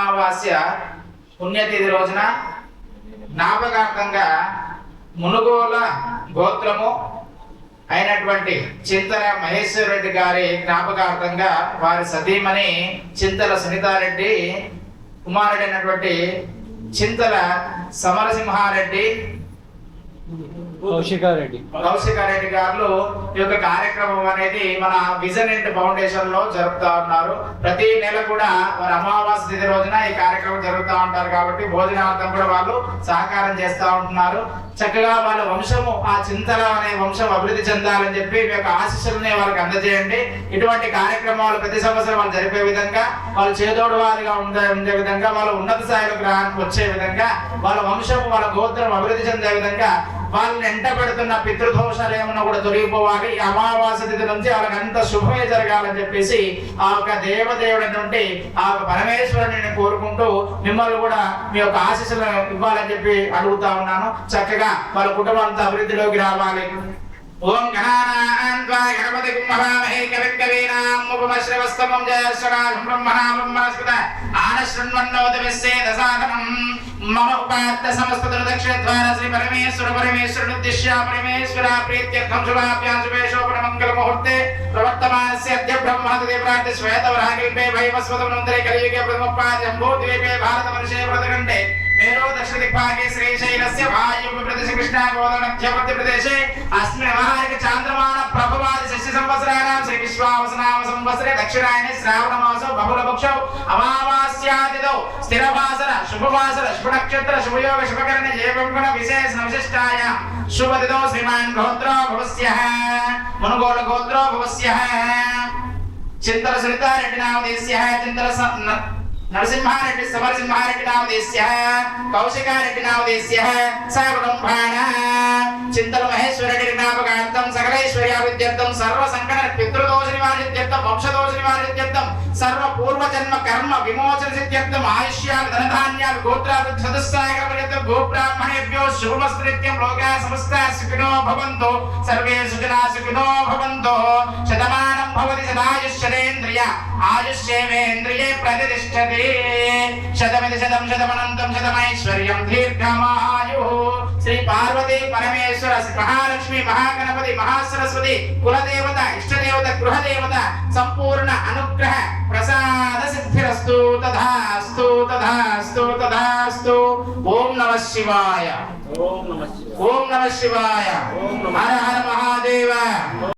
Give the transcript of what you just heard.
అమావాస్య పుణ్యతిథి రోజున జ్ఞాపకార్థంగా మునుగోల గోత్రము అయినటువంటి చింతల మహేశ్వర రెడ్డి గారి జ్ఞాపకార్థంగా వారి సతీమణి చింతల సునీతారెడ్డి కుమారుడు అయినటువంటి చింతల సమరసింహారెడ్డి కౌశికారెడ్డి గారు ఈ యొక్క కార్యక్రమం అనేది మన విజన్ ఇంట్ ఫౌండేషన్ లో జరుపుతా ఉన్నారు. ప్రతి నెల కూడా వారి అమావాస్య తిథి రోజున ఈ కార్యక్రమం జరుగుతూ ఉంటారు కాబట్టి భోజనార్థం కూడా వాళ్ళు సహకారం చేస్తూ ఉంటున్నారు. చక్కగా వాళ్ళ వంశము ఆ చింతల అనే వంశం అభివృద్ధి చెందాలని చెప్పి మీ యొక్క ఆశీస్సులని వాళ్ళకి అందజేయండి. ఇటువంటి కార్యక్రమాలు ప్రతి సంవత్సరం వాళ్ళు జరిపే విధంగా, వాళ్ళు చేదోడు వారిగా ఉండే విధంగా, వాళ్ళ ఉన్నత స్థాయిలోకి వచ్చే విధంగా, వాళ్ళ వంశము వాళ్ళ గోత్రం అభివృద్ధి చెందే విధంగా వాళ్ళని ఎంట పెడుతున్న పితృదోషాలు ఏమన్నా కూడా తొలగిపోవాలి. ఈ అమావాస్య తిథి నుంచి వాళ్ళకి అంత శుభమే జరగాలని చెప్పేసి ఆ యొక్క దేవదేవుడైనటువంటి ఆ యొక్క పరమేశ్వరుని కోరుకుంటూ మిమ్మల్ని కూడా మీ యొక్క ఆశీస్సులు ఇవ్వాలని చెప్పి అడుగుతా ఉన్నాను. చక్కగా వాళ్ళ కుటుంబంతో అభివృద్ధిలోకి రావాలి. ఓం గణానాన్వా గణపతిం మహామహే కవిం కవీనాం ఉపమశ్రవస్తమం జయశ్వరాజం బ్రహ్మణాం బ్రహ్మణస్పద ఆనశృణ్వన్నోదవిస్సే దశాధనం మమ ఉపాత్త సమస్త దుర్దక్షద్వార శ్రీ పరమేశ్వరుడుద్దిశ్య పరమేశ్వర ప్రీత్యర్థం శుభాభ్యాం శుభేశోపన మంగళ ముహూర్తే ప్రవర్తమానస్య అద్య బ్రహ్మణదే ప్రార్థి శ్వేతవరాగిల్పే వైవస్వతమనంతరే కలియుగే ప్రథమోపాది అంబోద్వీపే భారతవర్షే వ్రతకంఠే मेरो दक्षिण दिग्भागे श्रीशैलस्य वायु प्रदेश कृष्णा गोदावरी मध्य प्रदेशे अस्मिन् व्यवहारिक चांद्रमान प्रभवादि शस्य संवत्सराणां श्री विश्वावसनाम संवत्सरे दक्षिणायने श्रावण मासो बहुलपक्षौ अमावास्यादिदौ स्थिरवासर शुभवासर शुभ नक्षत्र शुभयोग शुभकरण एवं गुण विशेष विशिष्टाय शुभदिदौ श्रीमान् गोत्रो भवस्यः मुनुगोल गोत्रो भवस्यः चिंतल सुनीतारेड्डी नामधेयस्यः चिंतल नरसिंहारेड्डी समरसिंहारेड्डी नामधेयस्यः कौशिकारेड्डी नामधेयस्यः सकुटुम्बान चिंतल महेश्वर रेड्डी జ్ఞాపకార్థం సకలైశ్వర్యాభివృద్ధ్యర్థం సర్వ సంకట పితృదోష నివారణార్థం వంశదోష నివారణార్థం సర్వ పూర్వ జన్మ కర్మ విమోచన సిద్ధ్యర్థం ఆయుష్యాలు ధనధాన్యాలు గోత్రాభివృద్ధి సదస్సాగరపర్యంతం గోబ్రాహ్మణేభ్యో శుభమస్తు లోకా సమస్తా సుఖినో భవంతు సర్వే సుజనా సుఖినో భవంతు శతమానం భవతి సదాయుష్యేంద్రియ ఆయుష్యేవేంద్రియే ప్రతిష్టతి శతమితి శతం శతమనంతం శతమైశ్వర్యం దీర్ఘమాయు శ్రీ పార్వతీ పరమేశ్వర మహాలక్ష్మి మహాగణపతి మహాసరస్వతి కులదేవత ఇష్టదేవత గృహదేవత సంపూర్ణ అనుగ్రహ ప్రసాద సిద్ధిరస్తు తథాస్తు తథాస్తు తథాస్తు. ఓం నమః శివాయ. ఓం నమః శివాయ. హర హర మహాదేవ.